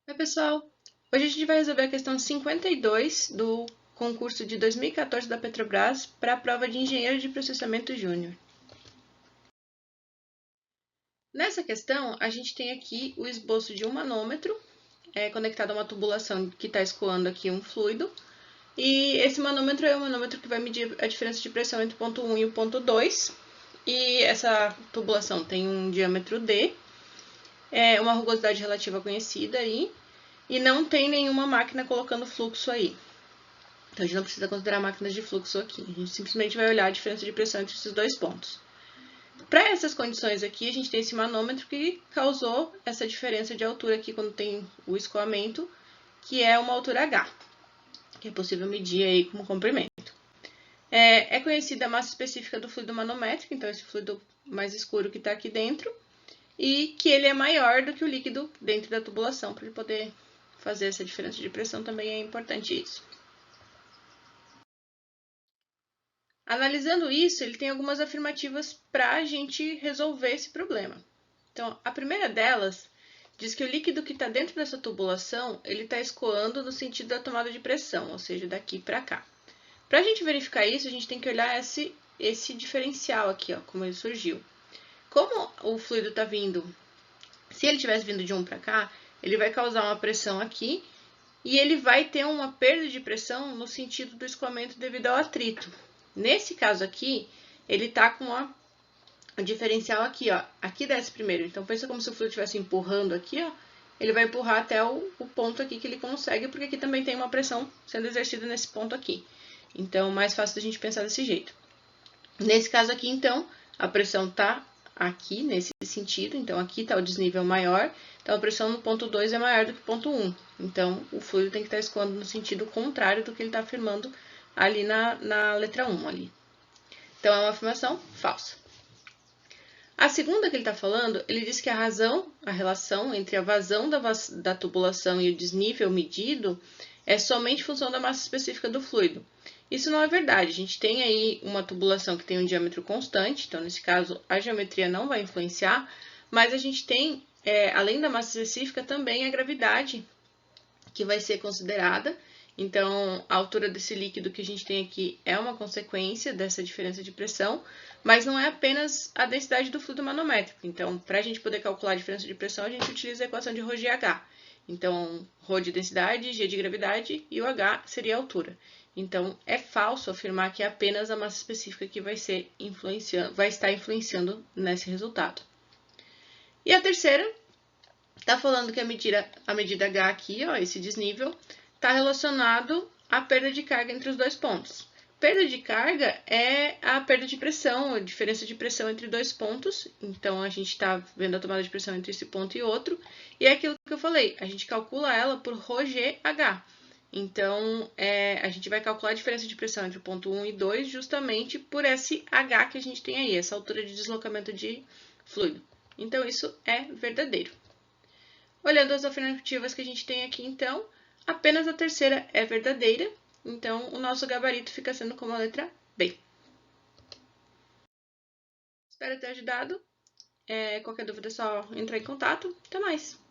Oi, pessoal! Hoje a gente vai resolver a questão 52 do concurso de 2014 da Petrobras para a prova de Engenheiro de Processamento Júnior. Nessa questão, a gente tem aqui o esboço de um manômetro conectado a uma tubulação que está escoando aqui um fluido. E esse manômetro é o manômetro que vai medir a diferença de pressão entre o ponto 1 e o ponto 2. E essa tubulação tem um diâmetro D, uma rugosidade relativa conhecida aí, e não tem nenhuma máquina colocando fluxo aí. Então, a gente não precisa considerar máquinas de fluxo aqui. A gente simplesmente vai olhar a diferença de pressão entre esses dois pontos. Para essas condições aqui, a gente tem esse manômetro que causou essa diferença de altura aqui quando tem o escoamento, que é uma altura H, que é possível medir aí como comprimento. É conhecida a massa específica do fluido manométrico, então esse fluido mais escuro que está aqui dentro, e que ele é maior do que o líquido dentro da tubulação. Para ele poder fazer essa diferença de pressão também é importante isso. Analisando isso, ele tem algumas afirmativas para a gente resolver esse problema. Então, a primeira delas diz que o líquido que está dentro dessa tubulação, ele está escoando no sentido da tomada de pressão, ou seja, daqui para cá. Para a gente verificar isso, a gente tem que olhar esse diferencial aqui, ó, como ele surgiu. Como o fluido está vindo, se ele tivesse vindo de um para cá, ele vai causar uma pressão aqui e ele vai ter uma perda de pressão no sentido do escoamento devido ao atrito. Nesse caso aqui, ele tá com o diferencial aqui, ó. Aqui desce primeiro. Então, pensa como se o fluido estivesse empurrando aqui, ó. Ele vai empurrar até o ponto aqui que ele consegue, porque aqui também tem uma pressão sendo exercida nesse ponto aqui. Então, mais fácil da gente pensar desse jeito. Nesse caso aqui, então, a pressão tá aqui, nesse sentido. Então, aqui tá o desnível maior. Então, a pressão no ponto 2 é maior do que o ponto 1. Então, o fluido tem que estar escoando no sentido contrário do que ele está afirmando ali na letra 1 ali. Então, é uma afirmação falsa. A segunda que ele está falando, ele diz que a relação entre a vazão da tubulação e o desnível medido é somente função da massa específica do fluido. Isso não é verdade. A gente tem aí uma tubulação que tem um diâmetro constante, então, nesse caso, a geometria não vai influenciar, mas a gente tem, além da massa específica, também a gravidade que vai ser considerada. Então, a altura desse líquido que a gente tem aqui é uma consequência dessa diferença de pressão, mas não é apenas a densidade do fluido manométrico. Então, para a gente poder calcular a diferença de pressão, a gente utiliza a equação de Rho/G/H. Então, Rho de densidade, G de gravidade e o H seria a altura. Então, é falso afirmar que é apenas a massa específica que vai estar influenciando nesse resultado. E a terceira está falando que a medida H aqui, ó, esse desnível, está relacionado à perda de carga entre os dois pontos. Perda de carga é a perda de pressão, a diferença de pressão entre dois pontos. Então, a gente está vendo a tomada de pressão entre esse ponto e outro. E é aquilo que eu falei, a gente calcula ela por Rho/G/H. Então, a gente vai calcular a diferença de pressão entre o ponto 1 e 2 justamente por esse H que a gente tem aí, essa altura de deslocamento de fluido. Então, isso é verdadeiro. Olhando as afirmativas que a gente tem aqui, então, apenas a terceira é verdadeira. Então, o nosso gabarito fica sendo como a letra B. Espero ter ajudado. Qualquer dúvida é só entrar em contato. Até mais!